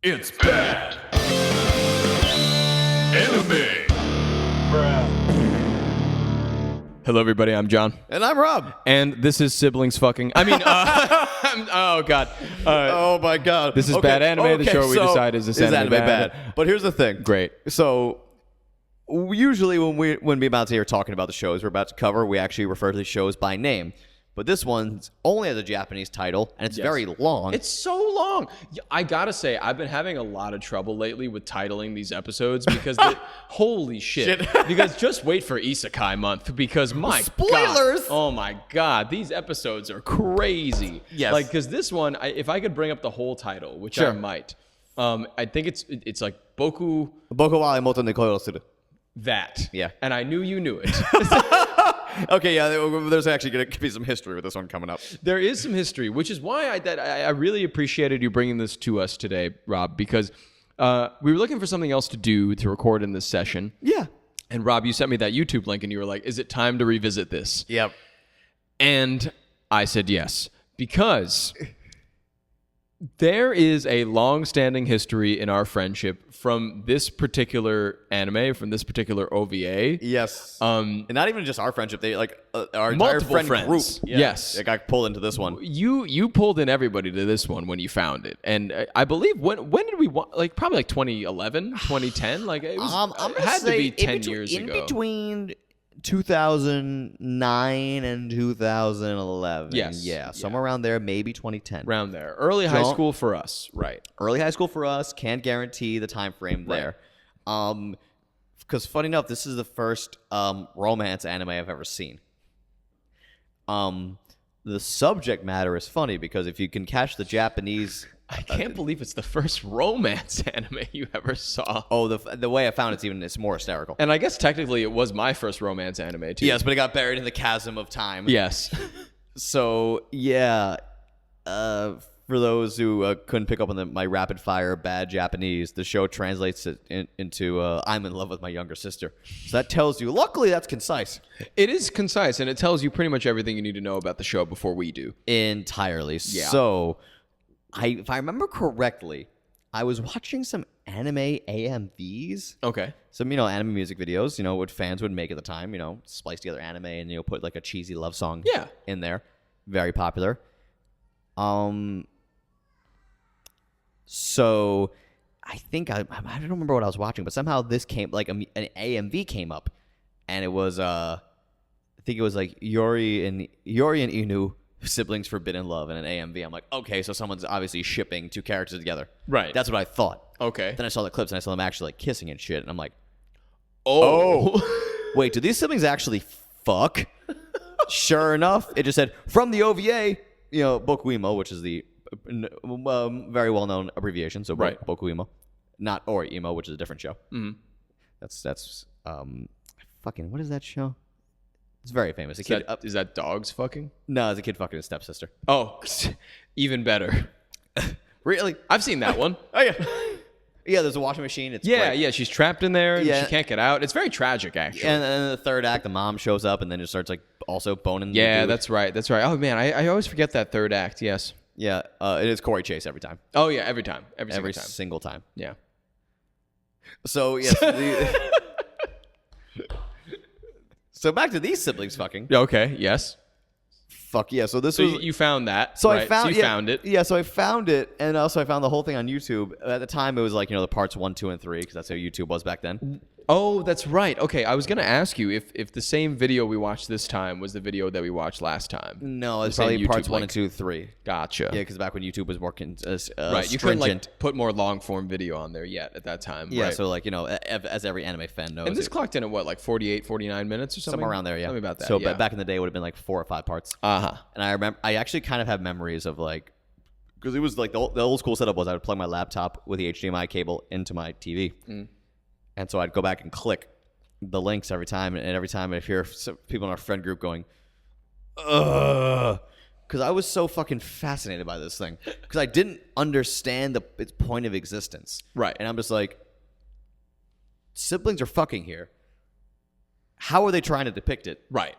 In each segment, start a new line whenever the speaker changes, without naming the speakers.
It's bad. Anime.
Hello, everybody. I'm John.
And I'm Rob.
And this is Siblings Fucking. Oh, God.
Oh, my God.
This is Bad Anime, the show we decide is this anime bad.
But here's the thing.
Great.
So, usually when we about to hear talking about the shows we're about to cover, we actually refer to the shows by name. But this one only has a Japanese title, and it's very long.
It's so long. I gotta say, I've been having a lot of trouble lately with titling these episodes because, holy shit. Because just wait for Isekai month because my
Spoilers!
God. Oh my God. These episodes are crazy.
Yes.
Like, because this one, if I could bring up the whole title, which I might, I think it's like BOKU.
Bokuwa IMOTO ne koi o suru.
That.
Yeah.
And I knew you knew it.
Okay, yeah, there's actually going to be some history with this one coming up.
There is some history, which is why I really appreciated you bringing this to us today, Rob, because we were looking for something else to do to record in this session.
Yeah.
And Rob, you sent me that YouTube link and you were like, is it time to revisit this?
Yep.
And I said yes, because there is a long-standing history in our friendship from this particular anime, from this particular OVA.
Yes. And not even just our friendship; they like our entire
Multiple
friend
friends.
group. Yeah,
Yes,
they got pulled into this one.
You pulled in everybody to this one when you found it, and I believe when did we like probably like 2011, 2010, like it was.
I'm
it had to be 10 years
in
ago.
between 2009 and 2011.
Yes.
Yeah, somewhere around there, maybe 2010.
Around there, early high school for us, right?
Early high school for us. Can't guarantee the time frame there. Because funny enough, this is the first romance anime I've ever seen. The subject matter is funny because if you can catch the Japanese.
I can't believe it's the first romance anime you ever saw.
Oh, the way I found it's more hysterical.
And I guess technically it was my first romance anime too.
Yes, but it got buried in the chasm of time.
Yes.
So yeah, for those who couldn't pick up on my rapid fire bad Japanese, the show translates it into "I'm in love with my younger sister." So that tells you. Luckily, that's concise.
It is concise, and it tells you pretty much everything you need to know about the show before we do.
Entirely.
Yeah.
So, if I remember correctly, I was watching some anime AMVs.
Okay.
Some, anime music videos, what fans would make at the time, splice together anime and, put like a cheesy love song in there. Very popular. So I think I don't remember what I was watching, but somehow this came, like an AMV came up, and it was, I think it was like Yori and Inu, siblings forbidden love, in an AMV. I'm like, okay, so someone's obviously shipping two characters together.
Right.
That's what I thought.
Okay.
Then I saw the clips and I saw them actually like kissing and shit, and I'm like,
oh.
wait, do these siblings actually fuck? Sure enough, it just said from the OVA, BOKU, which is the very well-known abbreviation. So
right.
BOKU, not Emo, which is a different show.
Mm-hmm.
That's fucking, what is that show? It's very famous.
Is that dogs fucking?
No, it's a kid fucking his stepsister.
Oh, even better.
Really?
I've seen that one.
Oh yeah. Yeah, there's a washing machine. It's great.
Yeah. She's trapped in there and she can't get out. It's very tragic, actually.
And then the third act, the mom shows up and then just starts like also boning.
Yeah,
the dude.
that's right. Oh man, I always forget that third act. Yes.
Yeah, it is Corey Chase every time.
Oh yeah, every time. Every
single time.
Yeah.
So yes. So back to these siblings fucking.
Okay. Yes.
Fuck yeah. So this
So
was.
you found that.
So
right?
I found.
So you found it.
Yeah. So I found it, and also I found the whole thing on YouTube. At the time, it was like the parts 1, 2, and 3 because that's how YouTube was back then.
Oh, that's right. Okay, I was gonna ask you if the same video we watched this time was the video that we watched last time.
No, it's probably parts 1 and 2, 3.
Gotcha.
Yeah, because back when YouTube was more
right, you couldn't like put more long form video on there yet at that time.
Yeah,
right?
so like as every anime fan knows.
And this clocked in at what, like 48, 49 minutes or something?
Somewhere around there, yeah.
Tell me about that.
So
yeah.
back in the day, it would have been like 4 or 5 parts.
And
I remember, I actually kind of have memories of like, because it was like the old school setup was I would plug my laptop with the HDMI cable into my TV, and so I'd go back and click the links every time, and every time I'd hear people in our friend group going, ugh, because I was so fucking fascinated by this thing, because I didn't understand its point of existence.
Right.
And I'm just like, siblings are fucking here. How are they trying to depict it?
Right.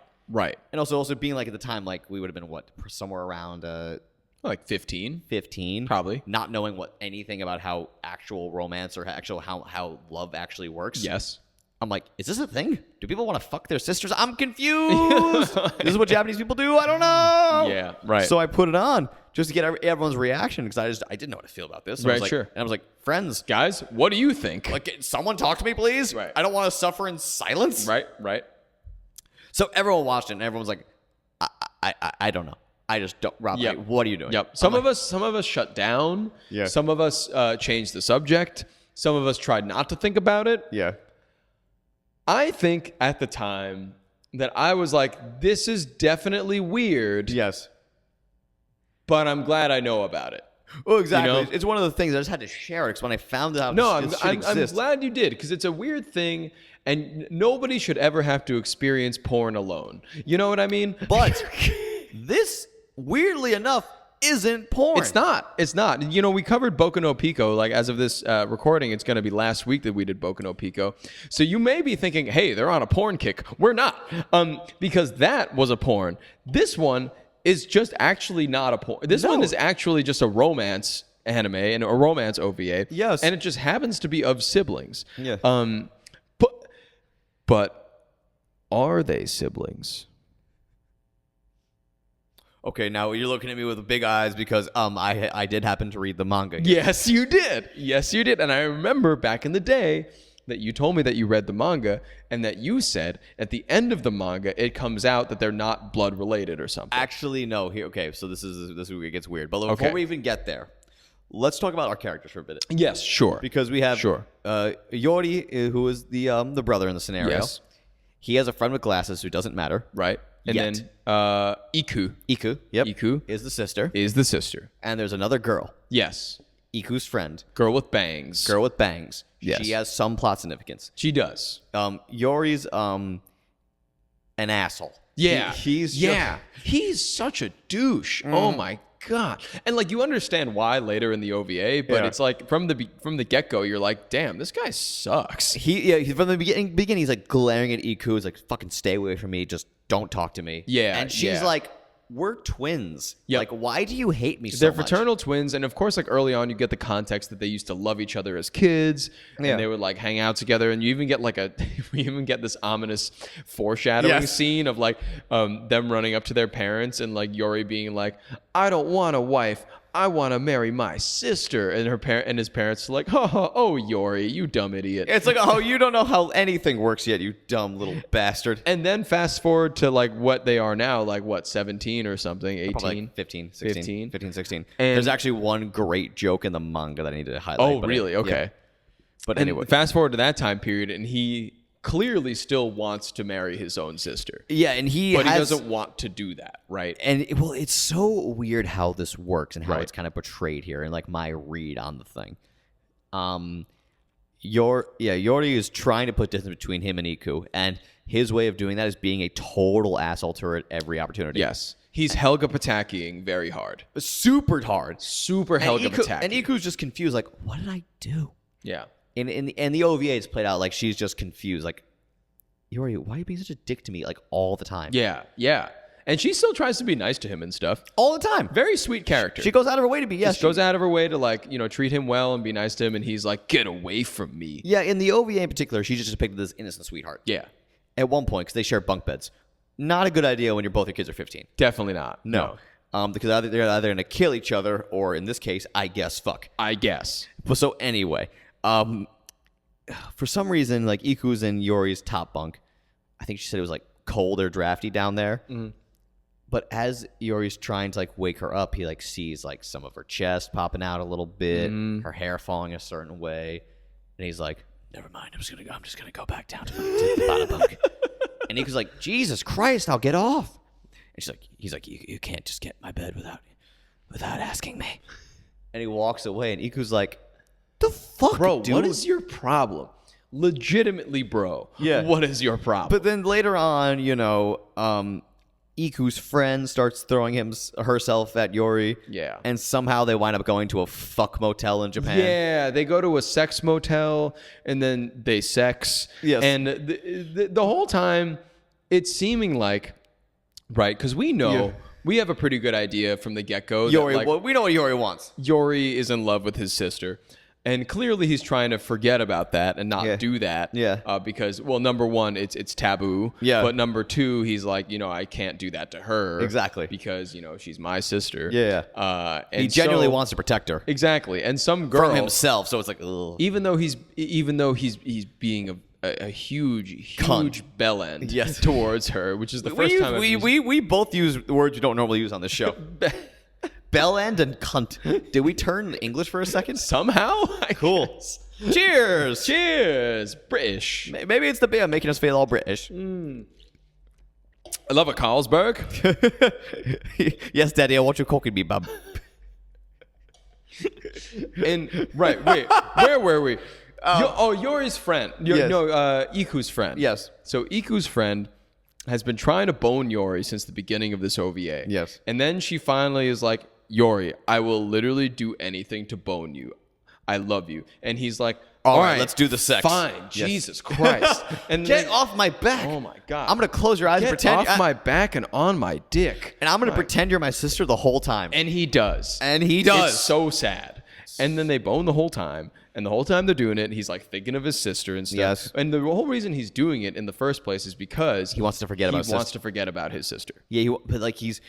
And also being like at the time, like we would have been somewhere around
Like 15.
15.
Probably.
Not knowing anything about how actual romance or how love actually works.
Yes.
I'm like, is this a thing? Do people want to fuck their sisters? I'm confused. This is what Japanese people do? I don't know.
Yeah, right.
So I put it on just to get everyone's reaction because I didn't know what to feel about this. So I was like,
sure.
And I was like, friends,
Guys, what do you think?
like, someone talk to me, please.
Right.
I don't want to suffer in silence.
Right.
So everyone watched it, and everyone was like, I don't know. I just don't. Rob,
Yep.
what are you doing?
Yep. Some of us shut down.
Yeah.
Some of us changed the subject. Some of us tried not to think about it.
Yeah.
I think at the time that I was like, this is definitely weird,
Yes.
but I'm glad I know about it.
Well, exactly.
You know?
It's one of the things I just had to share it because when I found out
No,
this shit
I'm
exists.
glad you did because it's a weird thing and nobody should ever have to experience porn alone. You know what I mean?
But this, weirdly enough, isn't porn.
It's not. It's not. You know, we covered Boku no Pico. Like, as of this recording, it's going to be last week that we did Boku no Pico. So you may be thinking, hey, they're on a porn kick. We're not. Because that was a porn. This one is just actually not a porn. This one is actually just a romance anime and a romance OVA.
Yes.
And it just happens to be of siblings.
Yeah.
But are they siblings?
Okay, now you're looking at me with big eyes because I did happen to read the manga.
Yes, you did. Yes, you did. And I remember back in the day that you told me that you read the manga and that you said at the end of the manga it comes out that they're not blood related or something.
Actually, no. Here, okay. So this is where it gets weird. But before
Okay.
we even get there, let's talk about our characters for a bit.
Yes, sure.
Because we have
Sure.
Yori, who is the brother in the scenario.
Yes.
He has a friend with glasses who doesn't matter.
Right. And
Yet.
then Iku
Iku. Yep.
Iku
is the sister.
is the sister.
And there's another girl.
Yes.
Iku's friend.
Girl with bangs.
Girl with bangs.
Yes.
She has some plot significance.
She does.
Yori's an asshole.
Yeah.
He's
He's such a douche. Oh my god. And like you understand why later in the OVA, but
Yeah.
it's like from the get-go you're like, "Damn, this guy sucks."
He's from the beginning he's like glaring at Iku. He's like, fucking stay away from me. Just don't talk to me.
Yeah,
And she's
yeah.
like, we're twins.
Yep.
Like, why do you hate me so
They're
much?
fraternal twins, and of course, like early on, you get the context that they used to love each other as kids,
Yeah.
and they would like hang out together. And you even get like we even get this ominous foreshadowing
Yes.
scene of like them running up to their parents and like Yori being like, "I don't want a wife, I want to marry my sister," and his parents are like, "Oh, Yori, you dumb idiot."
It's like, oh, you don't know how anything works yet, you dumb little bastard.
And then fast forward to like what they are now, like what 17 or something, 18.
Probably like 15, 16. 15, 16.
And-
There's actually one great joke in the manga that I need to highlight.
Oh,
but
really? Okay.
yeah. But
And
anyway.
fast forward to that time period, and he clearly still wants to marry his own sister,
Yeah, and
but he doesn't want to do that, right?
And well, it's so weird how this works and how
Right.
it's kind of portrayed here, and like my read on the thing. Yori is trying to put distance between him and Iku, and his way of doing that is being a total asshole to her at every opportunity.
Yes, he's Helga Patakiing very hard,
super hard.
super Helga Pataki.
And Iku's just confused, like, what did I do?
Yeah,
In the OVA, it's played out like she's just confused, like, Yori, why are you being such a dick to me, like, all the time?
yeah, and she still tries to be nice to him and stuff.
All the time.
Very sweet character.
She goes out of her way to be, yes.
She goes out of her way to like treat him well and be nice to him, and he's like, "Get away from me."
Yeah, in the OVA in particular, she's just depicted as innocent sweetheart.
Yeah,
At one point, because they share bunk beds. Not a good idea when both your kids are 15.
definitely not.
No. Because they're either going to kill each other, or in this case, I guess, fuck.
I guess.
But so anyway, for some reason, like Iku's in Yori's top bunk. I think she said it was like cold or drafty down there.
Mm-hmm.
But as Yori's trying to like wake her up, he like sees like some of her chest popping out a little bit, her hair falling a certain way, and he's like, "Never mind, I'm just gonna go back down to the bottom bunk." And Iku's like, "Jesus Christ, I'll get off." And he's like, you can't just get in my bed without asking me. And he walks away, and Iku's like, "The fuck,
Bro,
dude?
what is your problem? Legitimately, bro.
Yeah.
What is your problem?
But then later on, Iku's friend starts throwing herself at Yori.
Yeah.
And somehow they wind up going to a fuck motel in Japan.
Yeah, they go to a sex motel and then they sex.
Yes.
And the whole time, it's seeming like, right, because we know we have a pretty good idea from the get-go.
Yori,
that, like,
we know what Yori wants.
Yori is in love with his sister. And clearly he's trying to forget about that and not do that.
Yeah.
Because, well, number one, it's taboo.
Yeah.
But number two, he's like, I can't do that to her.
Exactly.
Because, she's my sister.
Yeah.
And
he genuinely wants to protect her.
Exactly. And some girl.
From himself. So it's like, ugh.
Even though he's being a huge bell end towards her, which is the first time
we both use words you don't normally use on this show. Bell end and cunt. Did we turn English for a second?
Somehow?
Cool. Cheers.
Cheers. British.
Maybe it's the beer making us feel all British.
I love a Carlsberg.
Yes, Daddy, I want you cooking me, bub.
And right, wait, where were we? Yori's friend. Iku's friend.
Yes.
So Iku's friend has been trying to bone Yori since the beginning of this OVA.
Yes.
And then she finally is like, Yori, I will literally do anything to bone you. I love you. And he's like, all right,
let's do the sex.
Fine.
Yes.
Jesus Christ. And
Get off my back.
Oh my God.
I'm going to close your eyes and
Get
pretend.
off my back and on my dick.
And I'm going to pretend you're my sister the whole time.
And he does.
It's
so sad. And then they bone the whole time. And the whole time they're doing it, he's like thinking of his sister and stuff.
Yes.
And the whole reason he's doing it in the first place is because
he wants to forget about his
wants to forget about his sister.
Yeah, but like he's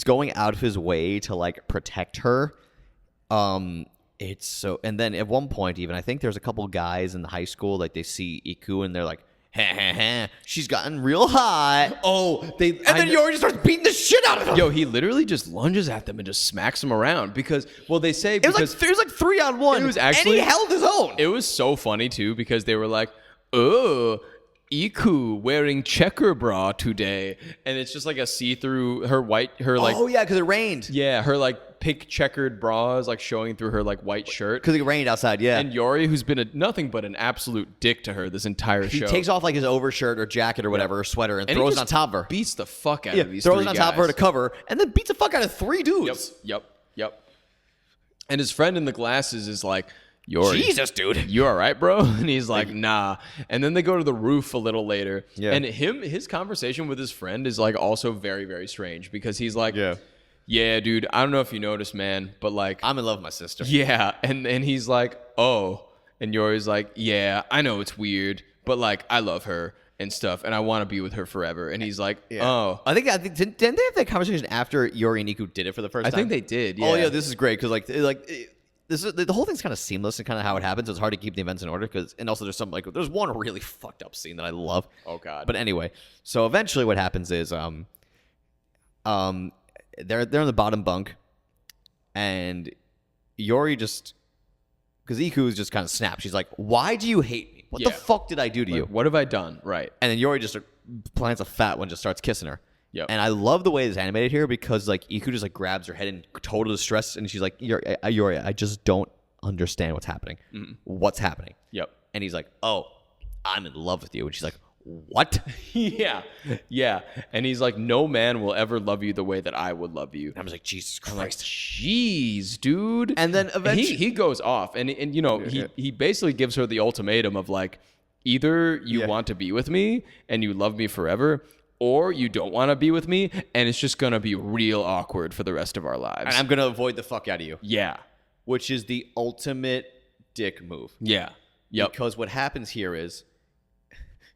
going out of his way to like protect her. It's so, and then at one point even I think there's a couple guys in the high school, like they see Iku and they're like, she's gotten real hot. Then Yori just starts beating the shit out of him.
Yo, he literally just lunges at them and just smacks them around because, well, they say
it was like 3-on-1.
It was actually,
and he held his own.
It was so funny too because they were like, oh, Iku wearing checker bra today, and it's just like a see-through like.
Oh yeah, because it rained.
Yeah, her like pink checkered bra is like showing through her like white shirt
because it rained outside. Yeah,
and Yori, who's been nothing but an absolute dick to her this entire show,
he takes off like his overshirt or jacket or whatever, or sweater, and throws it on top of her.
Beats the fuck out of these.
Throws
three
it on
guys.
top of her to cover, and then beats the fuck out of 3 dudes.
Yep. And his friend in the glasses is like, Yori,
Jesus, dude,
you all right, bro? And he's like, nah. And then they go to the roof a little later. Yeah. And his conversation with his friend is like also very, very strange because he's like, yeah, dude, I don't know if you noticed, man, but like,
I'm in love with my sister.
Yeah. And he's like, oh. And Yori's like, yeah, I know it's weird, but like, I love her and stuff, and I want to be with her forever. And he's like, oh.
I think didn't they have that conversation after Yori and Iku did it for the first time?
I think they did. Yeah.
Oh yeah, this is great because the whole thing's kind of seamless and kind of how it happens. It's hard to keep the events in order and also there's one really fucked up scene that I love.
Oh God.
But anyway, so eventually what happens is they're in the bottom bunk, and Yori just because Iku is just kind of snapped. She's like, "Why do you hate me? What the fuck did I do to you?
What have I done?" Right.
And then Yori just plants a fat one, just starts kissing her.
Yep.
And I love the way it's animated here because like Iku just like grabs her head in total distress and she's like, Yori, I just don't understand what's happening. Mm-hmm. What's happening?
Yep.
And he's like, oh, I'm in love with you. And she's like, what?
Yeah. And he's like, no man will ever love you the way that I would love you.
And I was like, Jesus Christ.
Jeez, dude.
And then eventually
he goes off and he basically gives her the ultimatum of like, either you want to be with me and you love me forever, or you don't want to be with me, and it's just going to be real awkward for the rest of our lives.
And I'm going to avoid the fuck out of you.
Yeah.
Which is the ultimate dick move.
Yeah. Yep.
Because what happens here is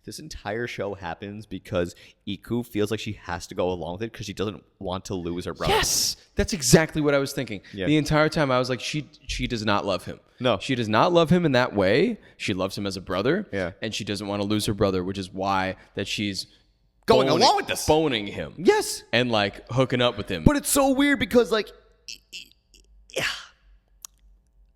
this entire show happens because Iku feels like she has to go along with it because she doesn't want to lose her brother.
Yes! That's exactly what I was thinking. Yeah. The entire time I was like, she does not love him.
No.
She does not love him in that way. She loves him as a brother.
Yeah.
And she doesn't want to lose her brother, which is why that she's
going along with this.
Boning him.
Yes.
And like hooking up with him.
But it's so weird because like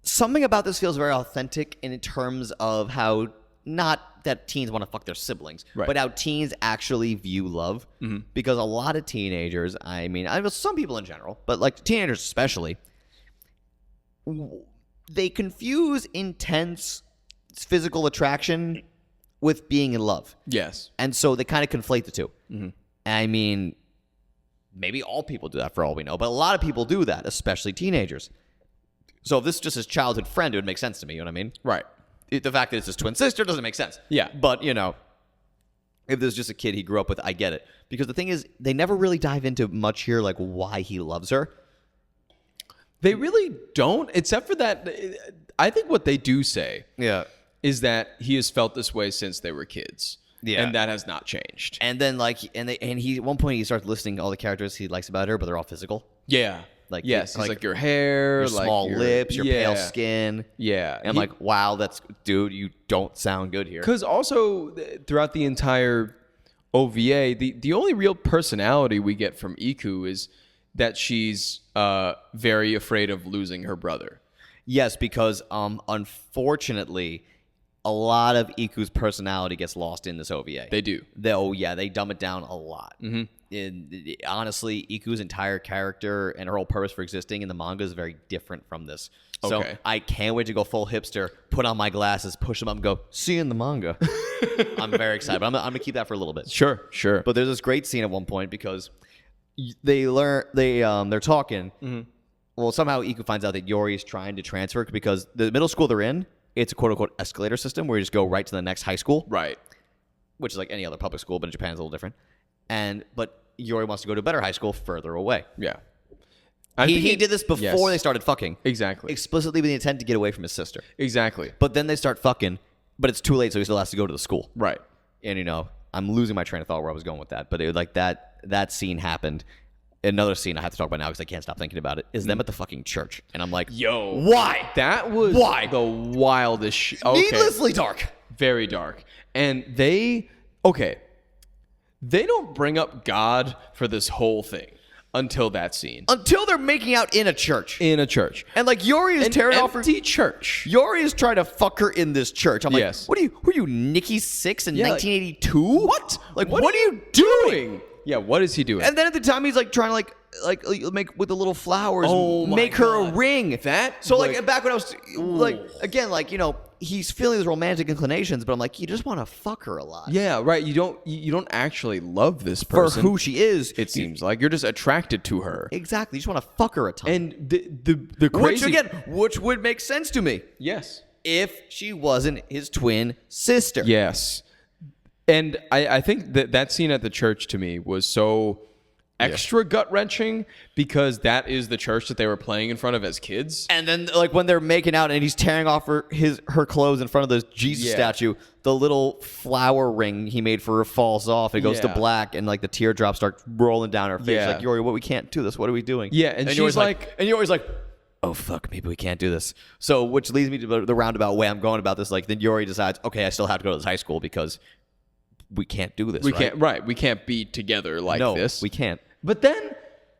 something about this feels very authentic in terms of how not that teens want to fuck their siblings, but how teens actually view love. Mm-hmm. Because a lot of teenagers, I mean, some people in general, but like teenagers especially, they confuse intense physical attraction with being in love.
Yes.
And so they kind of conflate the two.
Mm-hmm.
I mean, maybe all people do that for all we know, but a lot of people do that, especially teenagers. So if this is just his childhood friend, it would make sense to me, you know what I mean?
Right.
The fact that it's his twin sister doesn't make sense.
Yeah.
But, you know, if there's just a kid he grew up with, I get it. Because the thing is, they never really dive into much here, like why he loves her.
They really don't, except for that. I think what they do say is that he has felt this way since they were kids. Yeah. And that has not changed.
And then he at one point he starts listing all the characters he likes about her, but they're all physical.
Yeah. Like yes, he's like your hair,
your
like
small lips, your pale skin.
Yeah.
And I'm like, wow, dude, you don't sound good here.
Because also throughout the entire OVA, the only real personality we get from Iku is that she's very afraid of losing her brother.
Yes, because unfortunately, a lot of Iku's personality gets lost in this OVA.
They do.
They dumb it down a lot.
Mm-hmm.
Honestly, Iku's entire character and her whole purpose for existing in the manga is very different from this. So I can't wait to go full hipster, put on my glasses, push them up, and go, see you in the manga. I'm very excited. But I'm going to keep that for a little bit.
Sure.
But there's this great scene at one point because they're talking.
Mm-hmm.
Well, somehow Iku finds out that Yori is trying to transfer because the middle school they're in, it's a quote-unquote escalator system where you just go right to the next high school.
Right.
Which is like any other public school, but in Japan it's a little different. But Yori wants to go to a better high school further away.
Yeah.
He did this before they started fucking.
Exactly.
Explicitly with the intent to get away from his sister.
Exactly.
But then they start fucking, but it's too late, so he still has to go to the school.
Right.
And, I'm losing my train of thought where I was going with that. But it, like that scene happened. Another scene I have to talk about now because I can't stop thinking about it is them at the fucking church. And I'm like,
yo.
Why?
That was the wildest shit. Okay.
Needlessly dark.
Very dark. And they don't bring up God for this whole thing until that scene.
Until they're making out in a church. And like Yori is tearing off her
empty church.
Yori is trying to fuck her in this church. I'm like,
yes.
Who are you, Nikki Sixx in 1982?
What?
Like, what are you doing?
Yeah, what is he doing?
And then at the time he's like trying to like make with the little flowers, make her a ring. Back when I was he's feeling his romantic inclinations, but I'm like, you just want to fuck her a lot.
Yeah, right. You don't actually love this person
for who she is.
It seems like you're just attracted to her.
Exactly. You just want to fuck her a ton.
And the crazy,
which would make sense to me.
Yes,
if she wasn't his twin sister.
Yes. And I think that scene at the church to me was so extra gut-wrenching because that is the church that they were playing in front of as kids.
And then like when they're making out and he's tearing off her clothes in front of the Jesus statue, the little flower ring he made for her falls off. It goes to black and like the teardrops start rolling down her face.
Yeah.
Like, Yori, we can't do this. What are we doing?
Yeah, and she's like...
And Yori's like, oh, fuck, maybe we can't do this. So, which leads me to the roundabout way I'm going about this. Like, then Yori decides, okay, I still have to go to this high school because we can't do this.
We can't be together like this.
We can't.
But then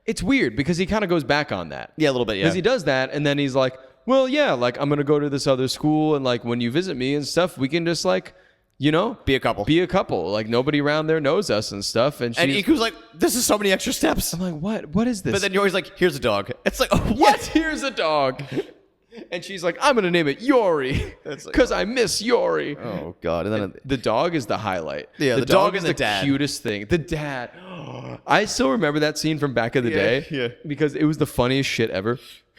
it's weird because he kind of goes back on that.
Yeah, a little bit, yeah.
Because he does that, and then he's like, well, yeah, like, I'm going to go to this other school, and, like, when you visit me and stuff, we can just, like,
be a couple.
Like, nobody around there knows us and stuff. And
Iku's like, this is so many extra steps.
I'm like, what? What is this?
But then Yori's like, here's a dog. It's like, oh, what?
Yes, here's a dog. And she's like, I'm going to name it Yori because I miss Yori.
Oh, God. And then
the dog is the highlight.
Yeah, the dog is
the
dad.
Cutest thing. The dad. I still remember that scene from back in the day because it was the funniest shit ever.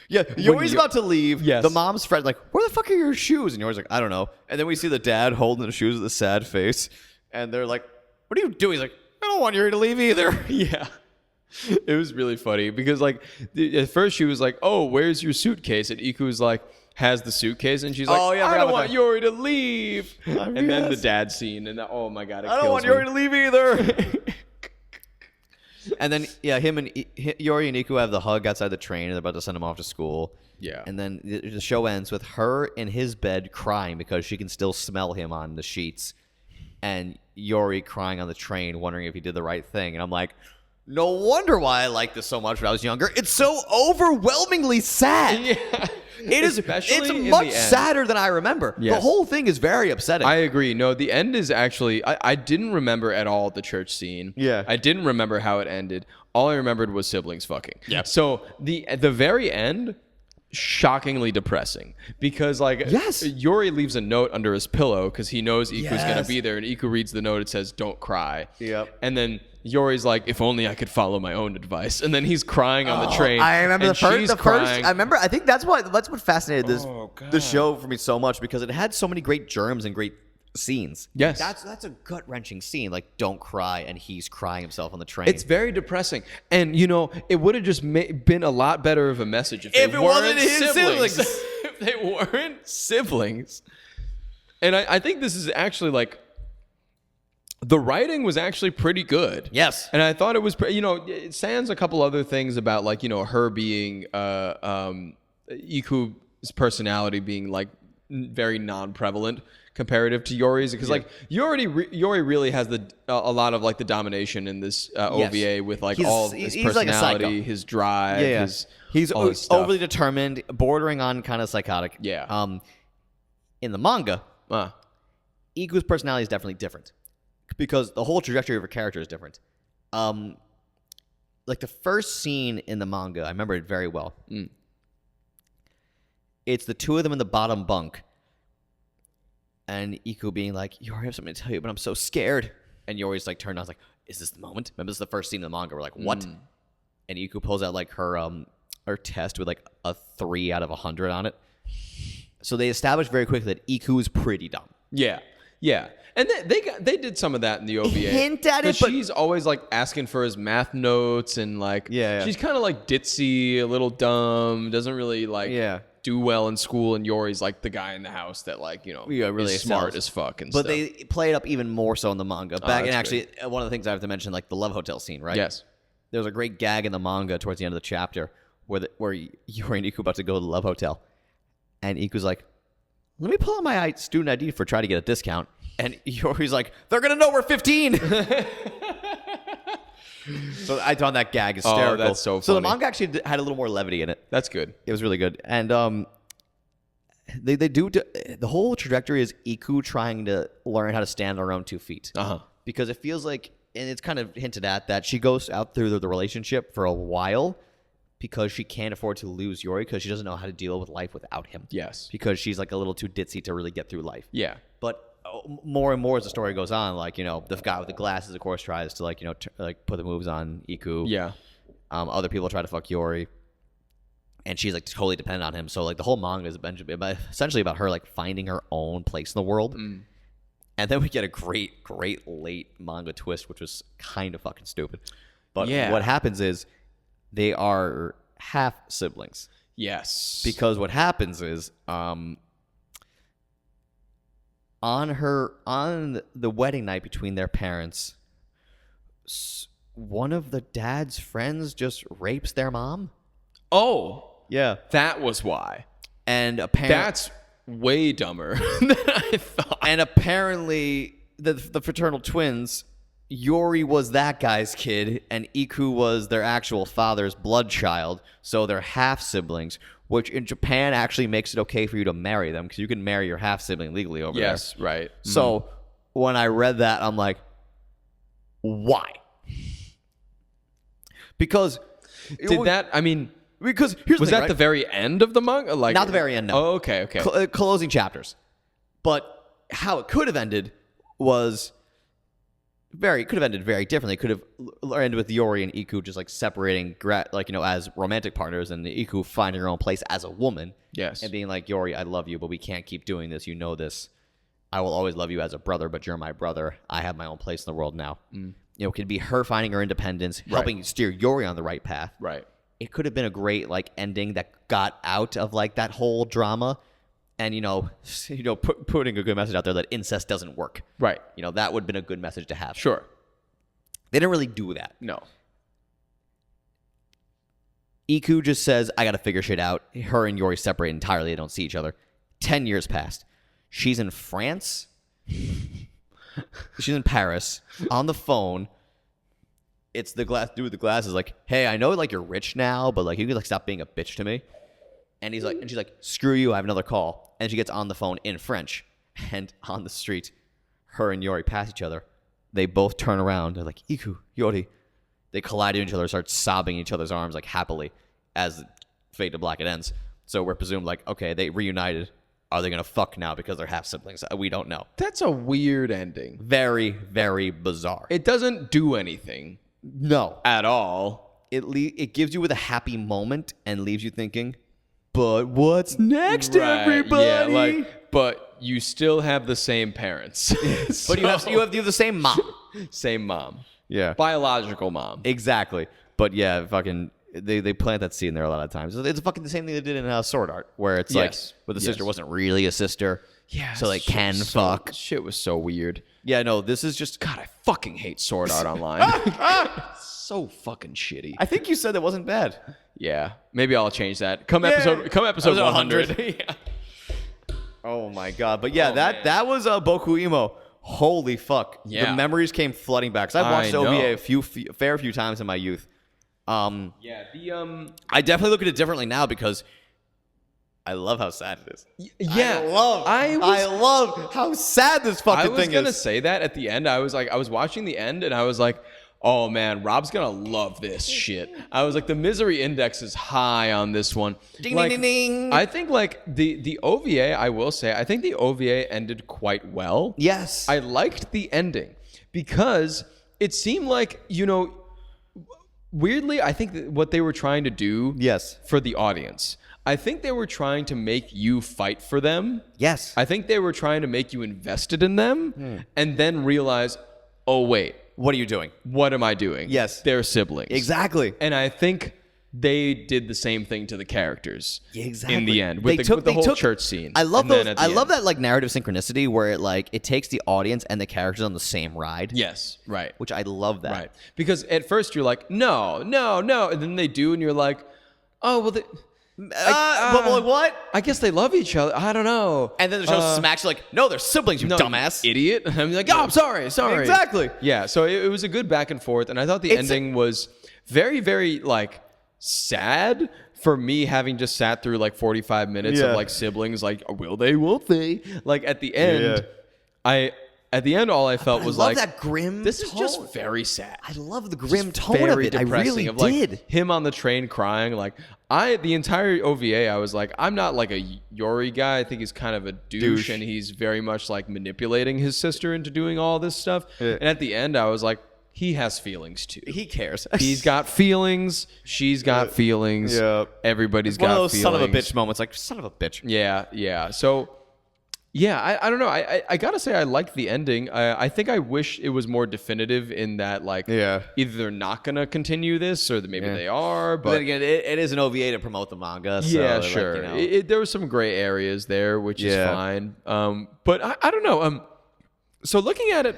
Yeah, Yori's about to leave.
Yes.
The mom's friend like, where the fuck are your shoes? And Yori's like, I don't know. And then we see the dad holding the shoes with a sad face. And they're like, what are you doing? He's like, I don't want Yori to leave either.
Yeah. It was really funny because, like, at first she was like, oh, where's your suitcase? And Iku's like, has the suitcase. And she's like, I don't want Yori to leave. And then the dad scene. And oh, my God,
I don't want Yori to leave either. And then, him and Yori and Iku have the hug outside the train. And they're about to send him off to school.
Yeah.
And then the show ends with her in his bed crying because she can still smell him on the sheets. And Yori crying on the train, wondering if he did the right thing. And I'm like, no wonder why I liked this so much when I was younger. It's so overwhelmingly sad. Yeah. It's much sadder than I remember. Yes. The whole thing is very upsetting.
I agree. No, the end is actually... I didn't remember at all the church scene.
Yeah.
I didn't remember how it ended. All I remembered was siblings fucking.
Yeah.
So the very end... shockingly depressing because Yori leaves a note under his pillow because he knows Iku's gonna be there, and Iku reads the note. It says, don't cry.
Yep.
And then Yori's like, if only I could follow my own advice. And then he's crying on the train.
I remember the first.
I
remember. I think that's what fascinated the show for me so much because it had so many great germs and great scenes.
Yes.
That's a gut-wrenching scene. Like, don't cry, and he's crying himself on the train.
It's very depressing. And, you know, it would have just been a lot better of a message if
it wasn't his siblings.
If they weren't siblings. And I think this is actually, like, the writing was actually pretty good.
Yes.
And I thought it was, you know, it sans a couple other things about, like, you know, her being, Iku's personality being, like, very non-prevalent comparative to Yori's, because like Yori really has a lot of like the domination in this OVA with like all of his personality, like his drive,
he's
his
overly determined, bordering on kind of psychotic. In the manga, Iku's personality is definitely different because the whole trajectory of her character is different. Like the first scene in the manga, I remember it very well. It's the two of them in the bottom bunk. And Iku being like, Yori, I have something to tell you, but I'm so scared. And Yori's like turned on, like, is this the moment? Remember, this is the first scene in the manga. We're like, what? And Iku pulls out like her test with like a 3 out of 100 on it. So they established very quickly that Iku is pretty dumb.
Yeah. And they did some of that in the OVA.
Hint at it,
but she's always like asking for his math notes and like she's kind of like ditzy, a little dumb, doesn't really like do well in school. And Yori's like the guy in the house that like really is smart as fuck and stuff.
But they play it up even more so in the manga. And actually, one of the things I have to mention, like the love hotel scene, right?
Yes.
There's a great gag in the manga towards the end of the chapter where Yori and Iku about to go to the love hotel, and Iku's like, let me pull out my student ID for try to get a discount. And Yori's like, they're going to know we're 15. So I thought that gag hysterical.
Oh, that's so funny.
So the manga actually had a little more levity in it.
That's good.
It was really good. And they do the whole trajectory is Iku trying to learn how to stand on her own 2 feet. Because it feels like, and it's kind of hinted at, that she goes out through the relationship for a while because she can't afford to lose Yori because she doesn't know how to deal with life without him.
Yes.
Because she's like a little too ditzy to really get through life.
Yeah.
But more and more as the story goes on, like, the guy with the glasses, of course, tries to, like, like put the moves on Iku.
Yeah.
Other people try to fuck Yori. And she's, like, totally dependent on him. So, like, the whole manga is essentially about her, like, finding her own place in the world. And then we get a great, great late manga twist, which was kind of fucking stupid. But what happens is they are half siblings.
Yes.
Because what happens is, on the wedding night between their parents, one of the dad's friends just rapes their mom.
Oh.
Yeah.
That was why.
And apparently
that's way dumber than I thought.
And apparently the fraternal twins, Yori was that guy's kid and Iku was their actual father's blood child, so they're half siblings, which in Japan actually makes it okay for you to marry them because you can marry your half sibling legally over there.
Yes, right.
So when I read that, I'm like, why? Because because here's
was
the thing,
that the very end of the manga? Like,
not the very end, no.
Oh, okay.
Closing chapters. But how it could have ended was could have ended very differently. It could have ended with Yori and Iku just like separating, as romantic partners, and Iku finding her own place as a woman.
Yes.
And being like, Yori, I love you, but we can't keep doing this. You know this. I will always love you as a brother, but you're my brother. I have my own place in the world now. It could be her finding her independence, helping steer Yori on the right path.
Right.
It could have been a great ending that got out of that whole drama, and putting a good message out there that incest doesn't work.
Right.
That would have been a good message to have.
Sure.
They didn't really do that.
No.
Iku just says, I got to figure shit out. Her and Yori separate entirely. They don't see each other. 10 years passed. She's in France. She's in Paris on the phone. It's the dude with the glasses like, hey, I know you're rich now, but you can stop being a bitch to me. And she's like, screw you, I have another call. And she gets on the phone in French. And on the street, her and Yori pass each other. They both turn around. They're like, Iku, Yori. They collide into each other, start sobbing in each other's arms happily as Fade to Black it ends. So we're presumed okay, they reunited. Are they going to fuck now because they're half siblings? We don't know.
That's a weird ending.
Very, very bizarre.
It doesn't do anything.
No.
At all.
It gives you with a happy moment and leaves you thinking, but what's next,
right,
everybody?
Yeah, but you still have the same parents.
But you have the same mom.
Same mom.
Yeah.
Biological mom.
Exactly. But yeah, fucking they plant that seed in there a lot of times. It's fucking the same thing they did in Sword Art, where it's like, where the sister wasn't really a sister.
Yeah.
So they can fuck.
Shit was so weird.
Yeah, no, this is just.
God, I fucking hate Sword Art Online. So fucking shitty.
I think you said that wasn't bad.
Yeah. Maybe I'll change that. Come episode 100. Yeah.
Oh my god. But yeah, that was a Boku Emo. Holy fuck.
Yeah.
The memories came flooding back. So I've watched OVA a fair few times in my youth. I definitely look at it differently now because I love how sad it is.
Yeah.
I love how sad this fucking thing is.
I was going to say that at the end. I was watching the end and I was like, oh man, Rob's going to love this shit. I was like, the misery index is high on this one.
Ding, ding, ding, ding.
I think like the OVA, I will say, I think the OVA ended quite well.
Yes.
I liked the ending because it seemed like, weirdly, I think that what they were trying to do for the audience, I think they were trying to make you fight for them.
Yes.
I think they were trying to make you invested in them and then realize, oh, wait.
What are you doing?
What am I doing?
Yes.
They're siblings.
Exactly.
And I think they did the same thing to the characters.
Exactly.
In the end, with the whole church scene.
I love those. I love that like narrative synchronicity where it takes the audience and the characters on the same ride.
Yes. Right.
Which I love that.
Right. Because at first you're like, no, and then they do, and you're like, oh well.
But what?
I guess they love each other. I don't know.
And then the show smacks you like, no, they're siblings, you dumbass.
Idiot. I'm like, oh, I'm sorry.
Exactly.
Yeah, so it was a good back and forth, and I thought the ending was very, very, like, sad for me having just sat through, like, 45 minutes of, like, siblings, like, will they, won't they? Like, at the end, At the end, all I felt was like,
that grim
this
tone.
is just very sad.
I love the grim tone of it. I really
of, like,
did.
Him on the train crying. Like, the entire OVA, I was like, I'm not like a Yori guy. I think he's kind of a douche. And he's very much like manipulating his sister into doing all this stuff. Yeah. And at the end, I was like, he has feelings too.
He cares.
He's got feelings. She's got feelings. Yeah. Everybody's got feelings. One of those
son of a bitch moments. Like, son of a bitch.
Yeah. So... yeah, I don't know. I gotta say I liked the ending. I think I wish it was more definitive in that, like, either they're not gonna continue this or that maybe they are. But
then again, it is an OVA to promote the manga. So
yeah, sure. Like, there were some gray areas there, which is fine. But I don't know. So looking at it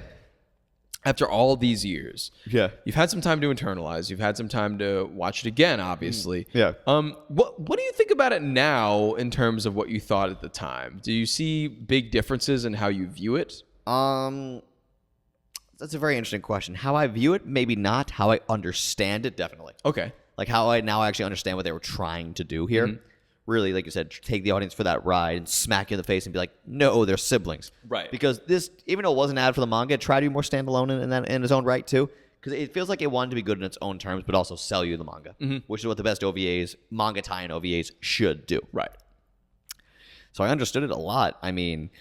after all these years, you've had some time to internalize. You've had some time to watch it again, obviously. What do you think about it now in terms of what you thought at the time? Do you see big differences in how you view it?
That's a very interesting question. How I view it, maybe not. How I understand it, definitely.
Okay.
Like how I now actually understand what they were trying to do here. Mm-hmm. Really, like you said, take the audience for that ride and smack you in the face and be like, no, they're siblings.
Right.
Because this, even though it wasn't an ad for the manga, it tried to be more standalone in its own right, too. Because it feels like it wanted to be good in its own terms, but also sell you the manga, which is what the best OVAs, manga tie-in OVAs, should do.
Right.
So I understood it a lot. I mean,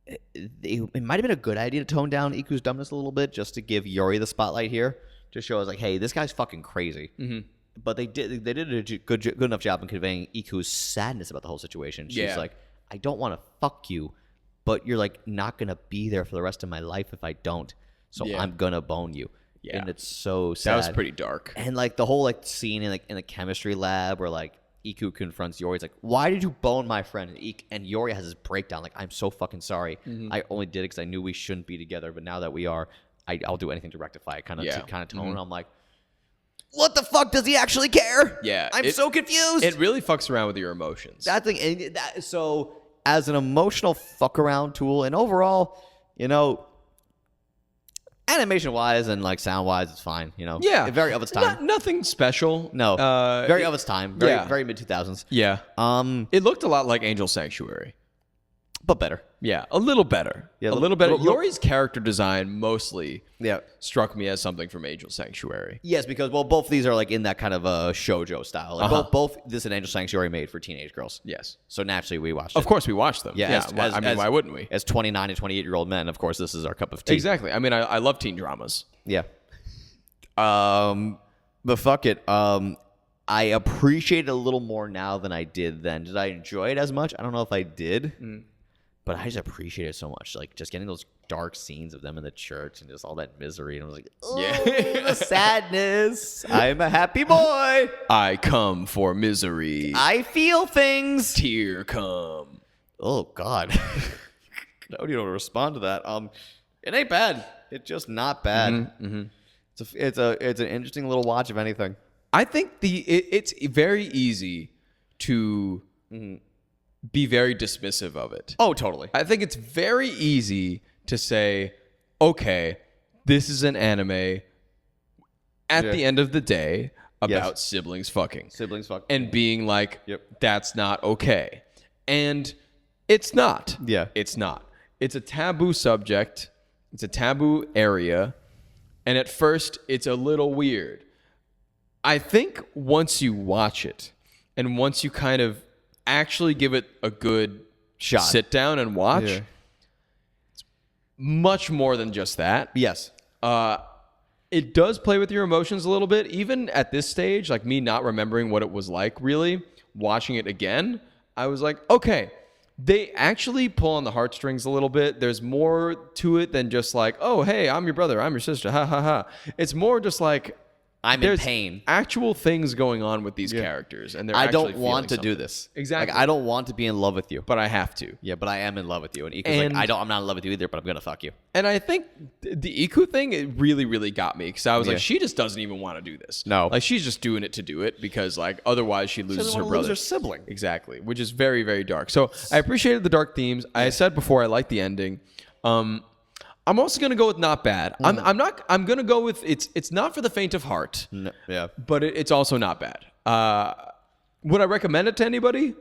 it might have been a good idea to tone down Iku's dumbness a little bit, just to give Yori the spotlight here, to show us, like, hey, this guy's fucking crazy. Mm-hmm. But they did a good enough job in conveying Iku's sadness about the whole situation. She's like, I don't want to fuck you, but you're like not gonna be there for the rest of my life if I don't. So I'm gonna bone you. Yeah. And it's so sad.
That was pretty dark.
And like the whole like scene in the chemistry lab where like Iku confronts Yori. It's like, why did you bone my friend? And Yori has this breakdown. Like, I'm so fucking sorry. Mm-hmm. I only did it because I knew we shouldn't be together. But now that we are, I'll do anything to rectify it. Kind of tone. Mm-hmm. And I'm like, what the fuck does he actually care?
Yeah.
I'm so confused.
It really fucks around with your emotions.
That thing. So as an emotional fuck around tool, and overall, animation wise and like sound wise, it's fine.
Yeah.
Very of its time.
Nothing special.
No. Very of its time. Very mid 2000s.
Yeah. It looked a lot like Angel Sanctuary.
But better.
Yeah, a little better. Yeah, a little better. Yori's character design mostly struck me as something from Angel Sanctuary.
Yes, because, both of these are like in that kind of a shoujo style. Like both this and Angel Sanctuary made for teenage girls.
Yes.
So naturally we watched it.
Of course we watched them. Yeah. Why wouldn't we?
As 29 and 28-year-old men, of course, this is our cup of tea.
Exactly. I mean, I love teen dramas.
Yeah. But fuck it. I appreciate it a little more now than I did then. Did I enjoy it as much? I don't know if I did. But I just appreciate it so much. Like, just getting those dark scenes of them in the church and just all that misery. And I was like, oh, the sadness. I'm a happy boy.
I come for misery.
I feel things.
Tear come.
Oh, God. I don't even know how to respond to that. It ain't bad. It's just not bad.
Mm-hmm.
It's an interesting little watch, if anything.
I think it's very easy to be very dismissive of it.
Oh, totally.
I think it's very easy to say, okay, this is an anime at the end of the day about siblings fucking.
Siblings fuck.
And being like, that's not okay. And it's not.
Yeah.
It's not. It's a taboo subject. It's a taboo area. And at first, it's a little weird. I think once you watch it and once you kind of actually give it a good
shot,
sit down and watch, it's much more than just that.
Yes.
It does play with your emotions a little bit. Even at this stage, like me not remembering what it was like really, watching it again, I was like, okay, they actually pull on the heartstrings a little bit. There's more to it than just like, oh, hey, I'm your brother, I'm your sister, ha, ha, ha. It's more just like,
I'm in pain.
Actual things going on with these characters, and
I don't want to do this.
Exactly.
Like, I don't want to be in love with you,
but I have to.
Yeah, but I am in love with you. And Iku's like, I'm not in love with you either, but I'm gonna fuck you.
And I think the Iku thing, it really, really got me because I was like, she just doesn't even want to do this.
No,
like she's just doing it to do it because like otherwise she loses her brother,
lose her sibling.
Exactly, which is very, very dark. So I appreciated the dark themes. I said before I liked the ending. I'm also gonna go with not bad. I'm gonna go with it's not for the faint of heart.
No, yeah,
but it's also not bad. Would I recommend it to anybody?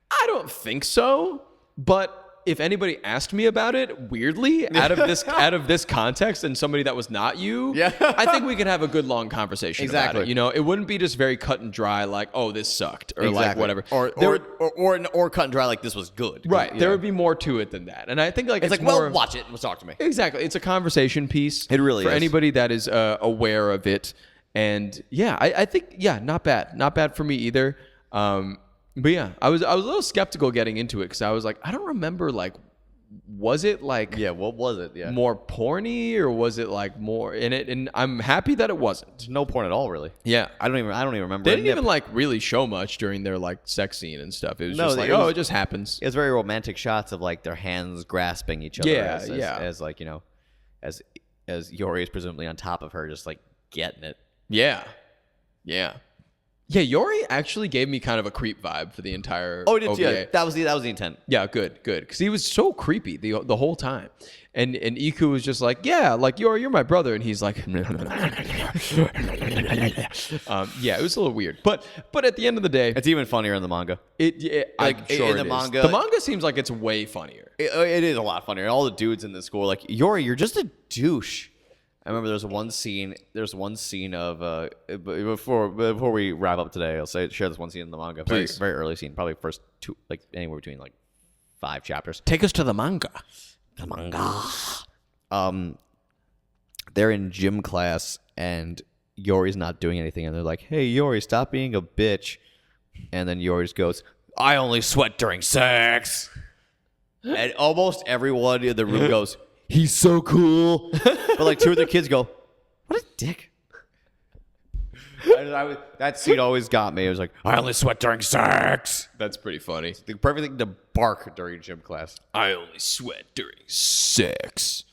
I don't think so. But if anybody asked me about it, weirdly, out of this context, and somebody that was not you, I think we could have a good long conversation about it. You know, it wouldn't be just very cut and dry, like, oh, this sucked, or like whatever,
or cut and dry, like this was good.
Right. There would be more to it than that, and I think like
it's like,
more,
well, watch it and talk to me.
Exactly. It's a conversation piece.
It really
for
is.
Anybody that is aware of it, and I think not bad for me either. But yeah, I was a little skeptical getting into it because I was like, I don't remember, like, was it like
what was it? Yeah,
more porny or was it like more in it? And I'm happy that it wasn't.
No porn at all, really.
Yeah,
I don't even remember.
They didn't even like really show much during their like sex scene and stuff. It was just like, it just happens.
It's very romantic shots of like their hands grasping each other. As like, you know, as Yori is presumably on top of her, just like getting it. Yeah. Yeah, Yori actually gave me kind of a creep vibe for the entire OVA. Yeah, that was the intent.
Yeah, good, because he was so creepy the whole time, and Iku was just like, yeah, like you're my brother, and he's like, yeah, it was a little weird, but at the end of the day,
it's even funnier in the manga.
I'm sure the manga seems like it's way funnier.
It is a lot funnier. All the dudes in the school, like, Yori, you're just a douche. I remember there's one scene of before we wrap up today, I'll share this one scene in the manga. Very, very early scene, probably first two, like anywhere between like 5 chapters.
Take us to the manga.
The manga. They're in gym class and Yori's not doing anything, and they're like, "Hey, Yori, stop being a bitch." And then Yori just goes, "I only sweat during sex." And almost everyone in the room goes, "He's so cool." But like 2 of the kids go, "What a dick." That scene always got me. It was like, "I only sweat during sex."
That's pretty funny.
It's the perfect thing to bark during gym class.
I only sweat during sex.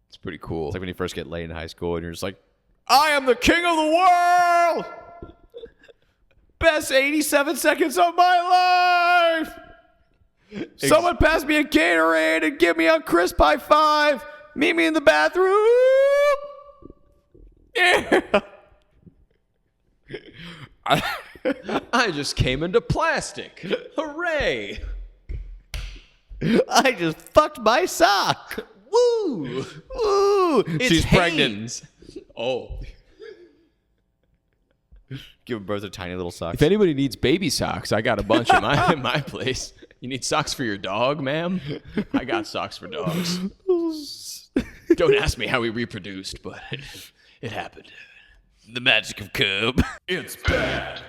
It's pretty cool.
It's like when you first get laid in high school and you're just like, "I am the king of the world. Best 87 seconds of my life. Someone pass me a Gatorade and give me a crisp high five. Meet me in the bathroom." Yeah.
I just came into plastic. Hooray.
I just fucked my sock.
Woo.
Woo.
She's pregnant. Oh.
Give birth to tiny little socks.
If anybody needs baby socks, I got a bunch in my place. You need socks for your dog, ma'am? I got socks for dogs. Don't ask me how we reproduced, but it happened. The magic of Cub. It's bad.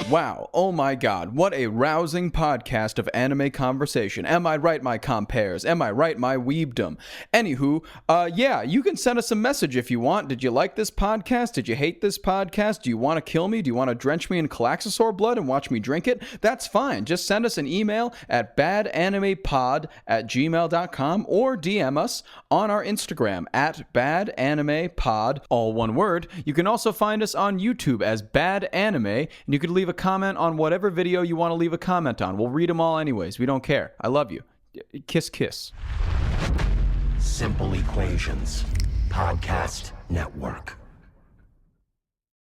Wow, oh my god, what a rousing podcast of anime conversation. Am I right, my compares? Am I right, my weebdom? Anywho, yeah, you can send us a message if you want. Did you like this podcast? Did you hate this podcast? Do you want to kill me? Do you want to drench me in Calaxosaur blood and watch me drink it? That's fine. Just send us an email at badanimepod@gmail.com or DM us on our Instagram at badanimepod, all one word. You can also find us on YouTube as Bad Anime, and you can leave a comment on whatever video you want to leave a comment on. We'll read them all anyways. We don't care. I love you. Kiss, kiss.
Simple Equations Podcast Network.